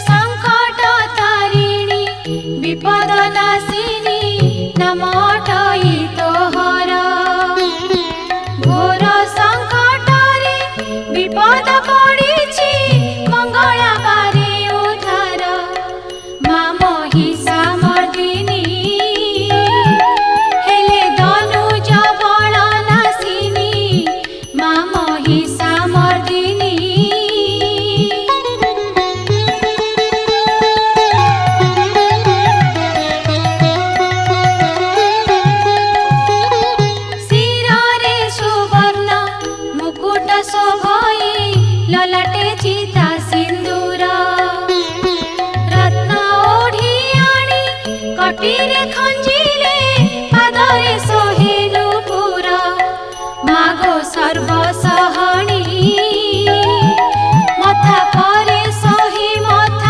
संकट तारिणी विपद नाशिनी नमटई तोहर घोर संकटरे विपद पड़िछि मंगला बारे उद्धार माँ महिषामर्दिनी हेले धनुज बल नाशिनी माँ महिषामर्दिनी शिरे सुवर्ण मुकुट शोभई ललाटे चिता सिंदूर रत्न ओढ़ी आनी कटिरे